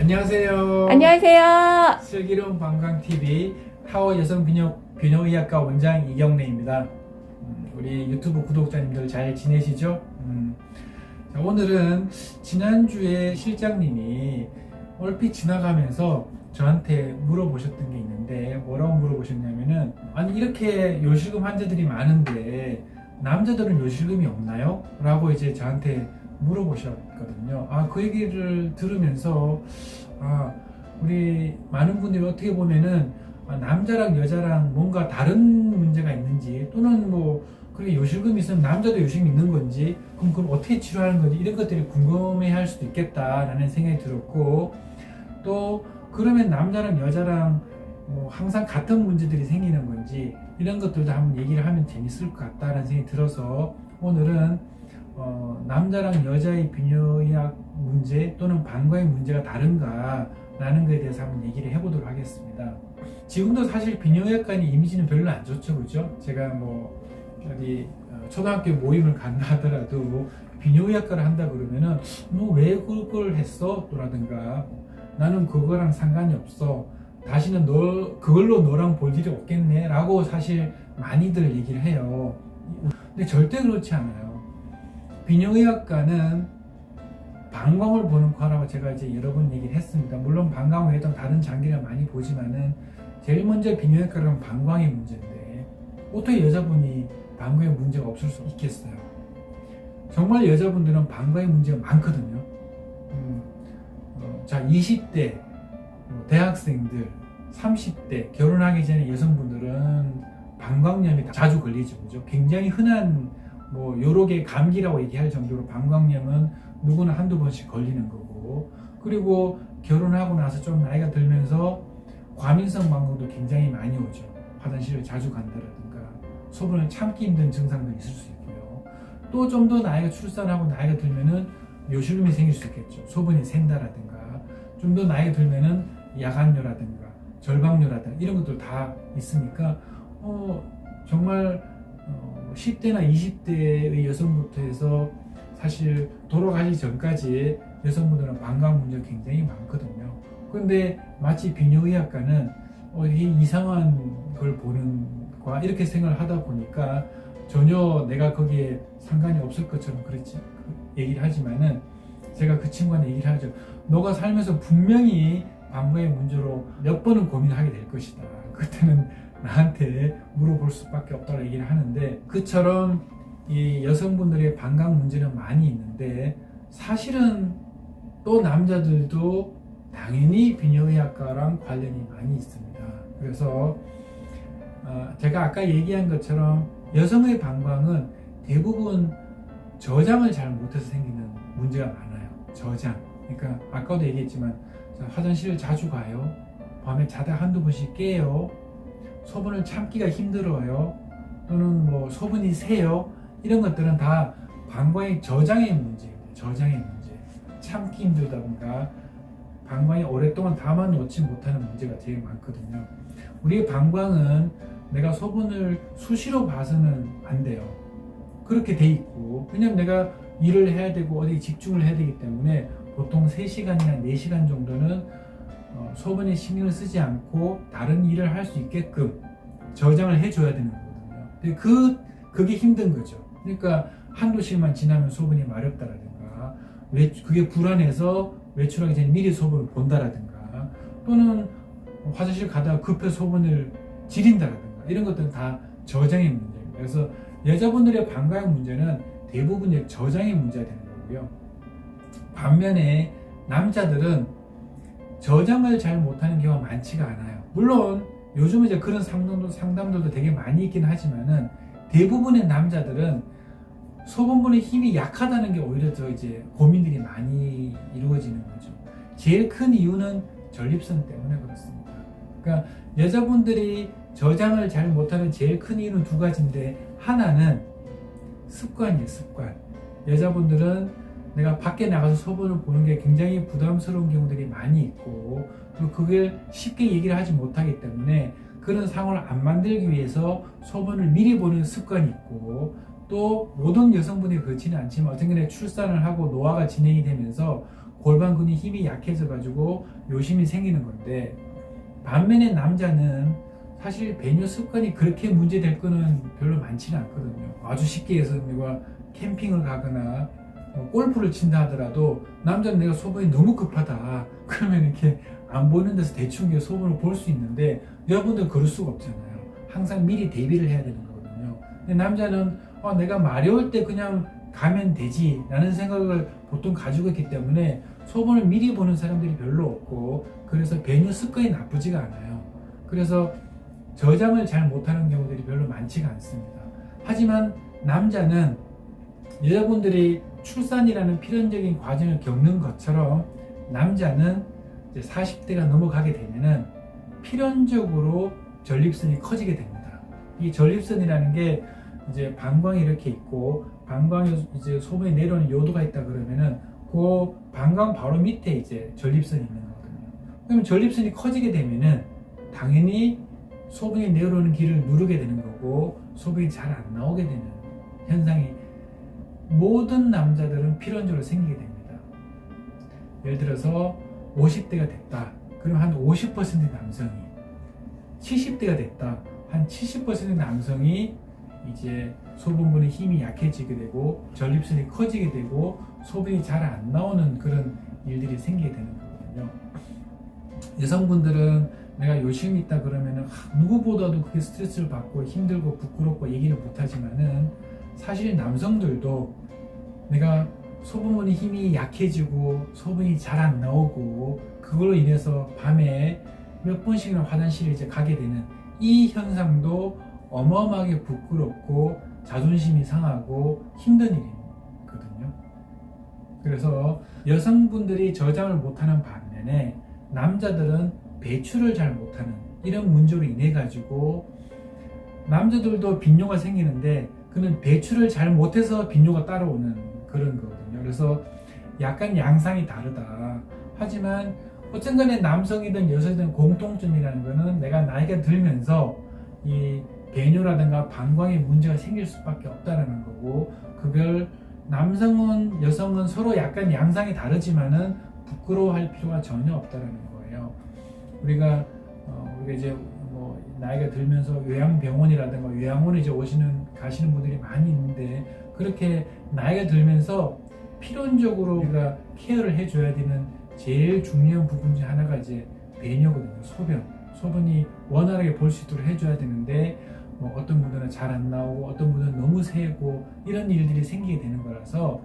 안녕하세요. 안녕하세요. 슬기로운 방광TV 타워 여성 비뇨의학과 원장 이경래입니다. 우리 유튜브 구독자님들 잘 지내시죠? 자, 오늘은 지난주에 실장님이 얼핏 지나가면서 저한테 물어보셨던 게 있는데, 뭐라고 물어보셨냐면은, 아니 이렇게 요실금 환자들이 많은데 남자들은 요실금이 없나요? 라고 이제 저한테 물어보셨거든요. 그 얘기를 들으면서 우리 많은 분들이 어떻게 보면은 남자랑 여자랑 뭔가 다른 문제가 있는지, 또는 뭐 그렇게 요실금이 있으면 남자도 요실금이 있는 건지, 그럼 그걸 어떻게 치료하는 건지, 이런 것들이 궁금해 할 수도 있겠다라는 생각이 들었고, 또 그러면 남자랑 여자랑 뭐 항상 같은 문제들이 생기는 건지, 이런 것들도 한번 얘기를 하면 재밌을 것 같다라는 생각이 들어서 오늘은 남자랑 여자의 비뇨의학 문제 또는 방광의 문제가 다른가 라는 것에 대해서 한번 얘기를 해보도록 하겠습니다. 지금도 사실 비뇨의학과의 이미지는 별로 안 좋죠, 그죠? 제가 뭐 어디 초등학교 모임을 간다 하더라도 비뇨의학과를 한다 그러면은 너 왜 그걸 했어? 라든가 나는 그거랑 상관이 없어, 다시는 그걸로 너랑 볼 일이 없겠네 라고 사실 많이들 얘기를 해요. 근데 절대 그렇지 않아요. 비뇨의학과는 방광을 보는 과라고 제가 이제 여러 번 얘기를 했습니다. 물론 방광 외에도 다른 장기를 많이 보지만은 제일 먼저 비뇨의학과를 하면 방광의 문제인데, 어떻게 여자분이 방광에 문제가 없을 수 있겠어요? 정말 여자분들은 방광에 문제가 많거든요. 자, 20대 대학생들, 30대 결혼하기 전에 여성분들은 방광염이 자주 걸리죠, 그죠? 굉장히 흔한 뭐 여러 개 감기라고 얘기할 정도로 방광염은 누구나 한두 번씩 걸리는 거고, 그리고 결혼하고 나서 좀 나이가 들면서 과민성 방광도 굉장히 많이 오죠. 화장실을 자주 간다라든가 소변을 참기 힘든 증상도 있을 수 있고요. 또 좀 더 나이가 출산하고 나이가 들면은 요실금이 생길 수 있겠죠. 소변이 샌다라든가, 좀 더 나이가 들면은 야간뇨라든가 절박뇨라든가 이런 것들 다 있으니까 정말 10대나 20대의 여성부터 해서 사실 돌아가기 전까지 여성분들은 방광 문제가 굉장히 많거든요. 그런데 마치 비뇨의학과는 이게 이상한 걸 보는 과 이렇게 생각을 하다 보니까 전혀 내가 거기에 상관이 없을 것처럼 그렇지 얘기를 하지만은, 제가 그 친구한테 얘기를 하죠. 너가 살면서 분명히 방광의 문제로 몇 번은 고민하게 될 것이다. 그때는 나한테 물어볼 수밖에 없다고 얘기를 하는데, 그처럼 이 여성분들의 방광 문제는 많이 있는데, 사실은 또 남자들도 당연히 비뇨의학과랑 관련이 많이 있습니다. 그래서 제가 아까 얘기한 것처럼 여성의 방광은 대부분 저장을 잘 못해서 생기는 문제가 많아요. 저장. 그러니까 아까도 얘기했지만 화장실을 자주 가요. 밤에 자다 한두 번씩 깨요. 소변을 참기가 힘들어요. 또는 뭐 소변이 새요. 이런 것들은 다 방광의 저장의 문제입니다. 저장의 문제. 참기 힘들다든가 방광이 오랫동안 담아 놓지 못하는 문제가 제일 많거든요. 우리의 방광은 내가 소변을 수시로 봐서는 안 돼요. 그렇게 돼 있고, 왜냐면 내가 일을 해야 되고 어디 집중을 해야 되기 때문에 보통 3시간이나 4시간 정도는 소변에 신경을 쓰지 않고 다른 일을 할 수 있게끔 저장을 해줘야 되는 거거든요. 근데 그게 힘든 거죠. 그러니까 한두 시간만 지나면 소변이 마렵다라든가, 그게 불안해서 외출하기 전에 미리 소변을 본다라든가, 또는 화장실 가다가 급해 소변을 지린다라든가, 이런 것들은 다 저장의 문제입니다. 그래서 여자분들의 방광 문제는 대부분 저장의 문제가 되는 거고요. 반면에 남자들은 저장을 잘 못하는 경우가 많지가 않아요. 물론 요즘은 이제 그런 상담들도 되게 많이 있긴 하지만은, 대부분의 남자들은 소변분의 힘이 약하다는 게 오히려 더 이제 고민들이 많이 이루어지는 거죠. 제일 큰 이유는 전립선 때문에 그렇습니다. 그러니까 여자분들이 저장을 잘 못하는 제일 큰 이유는 두 가지인데, 하나는 습관이에요, 습관. 여자분들은 내가 밖에 나가서 소변을 보는 게 굉장히 부담스러운 경우들이 많이 있고, 또 그걸 쉽게 얘기를 하지 못하기 때문에 그런 상황을 안 만들기 위해서 소변을 미리 보는 습관이 있고, 또 모든 여성분이 그렇지는 않지만 어쨌든 출산을 하고 노화가 진행이 되면서 골반 근육 힘이 약해져 가지고 요심이 생기는 건데, 반면에 남자는 사실 배뇨 습관이 그렇게 문제될 거는 별로 많지는 않거든요. 아주 쉽게 해서 내가 캠핑을 가거나 골프를 친다 하더라도 남자는 내가 소변이 너무 급하다 그러면 이렇게 안 보이는 데서 대충 소변을 볼 수 있는데, 여러분들 그럴 수가 없잖아요. 항상 미리 대비를 해야 되는 거거든요. 근데 남자는 내가 마려울 때 그냥 가면 되지 라는 생각을 보통 가지고 있기 때문에 소변을 미리 보는 사람들이 별로 없고, 그래서 배뇨 습관이 나쁘지가 않아요. 그래서 저장을 잘 못하는 경우들이 별로 많지가 않습니다. 하지만 남자는 여러분들이 출산이라는 필연적인 과정을 겪는 것처럼, 남자는 이제 40대가 넘어가게 되면은 필연적으로 전립선이 커지게 됩니다. 이 전립선이라는 게 이제 방광이 이렇게 있고, 방광에 이제 소변이 내려오는 요도가 있다 그러면은 그 방광 바로 밑에 이제 전립선이 있는 거거든요. 그러면 전립선이 커지게 되면은 당연히 소변이 내려오는 길을 누르게 되는 거고, 소변이 잘 안 나오게 되는 현상이 모든 남자들은 필연적으로 생기게 됩니다. 예를 들어서 50대가 됐다. 그럼 한 50% 남성이, 70대가 됐다. 한 70% 남성이 이제 소변분의 힘이 약해지게 되고, 전립선이 커지게 되고, 소변이 잘 안 나오는 그런 일들이 생기게 되는 거거든요. 여성분들은 내가 요심이 있다 그러면은 누구보다도 그게 스트레스를 받고 힘들고 부끄럽고 얘기를 못하지만은, 사실 남성들도 내가 소변의 힘이 약해지고 소변이 잘 안 나오고 그걸로 인해서 밤에 몇 번씩이나 화장실에 이제 가게 되는 이 현상도 어마어마하게 부끄럽고 자존심이 상하고 힘든 일이거든요. 그래서 여성분들이 저장을 못하는 반면에 남자들은 배출을 잘 못하는 이런 문제로 인해 가지고, 남자들도 빈뇨가 생기는데 그는 배출을 잘 못해서 빈뇨가 따라오는 그런 거거든요. 그래서 약간 양상이 다르다. 하지만 어쨌든 간에 남성이든 여성이든 공통점이라는 거는, 내가 나이가 들면서 이 배뇨라든가 방광에 문제가 생길 수밖에 없다는 거고, 그걸 남성은 여성은 서로 약간 양상이 다르지만은 부끄러워할 필요가 전혀 없다는 거예요. 우리가 이제 나이가 들면서 요양병원이라든가 요양원에 이제 가시는 분들이 많이 있는데, 그렇게 나이가 들면서 필연적으로 우리가 케어를 해줘야 되는 제일 중요한 부분 중 하나가 이제 배뇨거든요. 소변이 원활하게 볼 수 있도록 해줘야 되는데, 어떤 분들은 잘 안 나오고 어떤 분들은 너무 새고 이런 일들이 생기게 되는 거라서,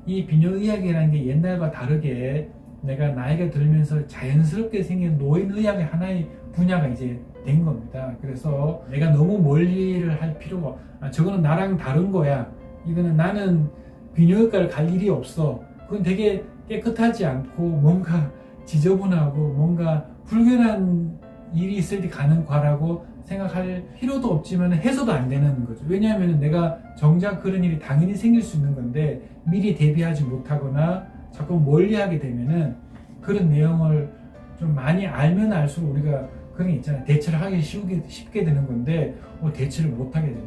이 비뇨의학이라는 게 옛날과 다르게 내가 나이가 들면서 자연스럽게 생긴 노인의학의 하나의 분야가 이제 된 겁니다. 그래서 내가 너무 멀리를 할 필요가, 저거는 나랑 다른 거야, 이거는 나는 비뇨기과를 갈 일이 없어, 그건 되게 깨끗하지 않고 뭔가 지저분하고 뭔가 불균한 일이 있을 때 가는 과라고 생각할 필요도 없지만 해서도 안 되는 거죠. 왜냐하면 내가 정작 그런 일이 당연히 생길 수 있는 건데 미리 대비하지 못하거나 자꾸 멀리하게 되면은, 그런 내용을 좀 많이 알면 알수록 우리가 그런 게 있잖아요. 대처를 하기 쉽게 되는 건데 대처를 못하게 되는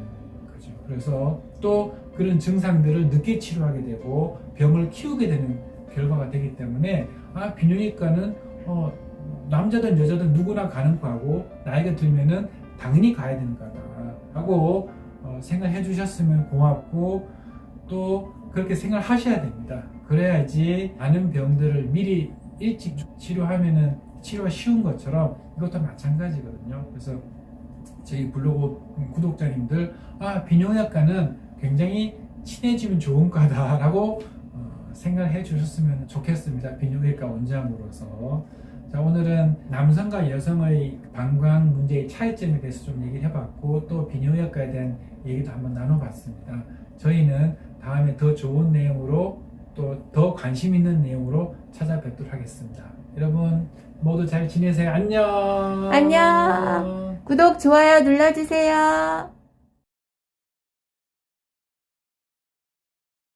거죠. 그래서 또 그런 증상들을 늦게 치료하게 되고 병을 키우게 되는 결과가 되기 때문에, 비뇨기과는 남자든 여자든 누구나 가는 과고, 나이가 들면은 당연히 가야 되는 거다 하고 생각해 주셨으면 고맙고, 또 그렇게 생각하셔야 됩니다. 그래야지 많은 병들을 미리 일찍 치료하면은 치료가 쉬운 것처럼 이것도 마찬가지거든요. 그래서 저희 블로그 구독자님들, 비뇨기과는 굉장히 친해지면 좋은 과다라고 생각해 주셨으면 좋겠습니다. 비뇨기과 원장으로서. 자, 오늘은 남성과 여성의 방광 문제의 차이점에 대해서 좀 얘기를 해봤고, 또 비뇨기과에 대한 얘기도 한번 나눠봤습니다. 저희는 다음에 더 좋은 내용으로, 또 더 관심 있는 내용으로 찾아뵙도록 하겠습니다. 여러분 모두 잘 지내세요. 안녕. 안녕. 구독, 좋아요 눌러주세요.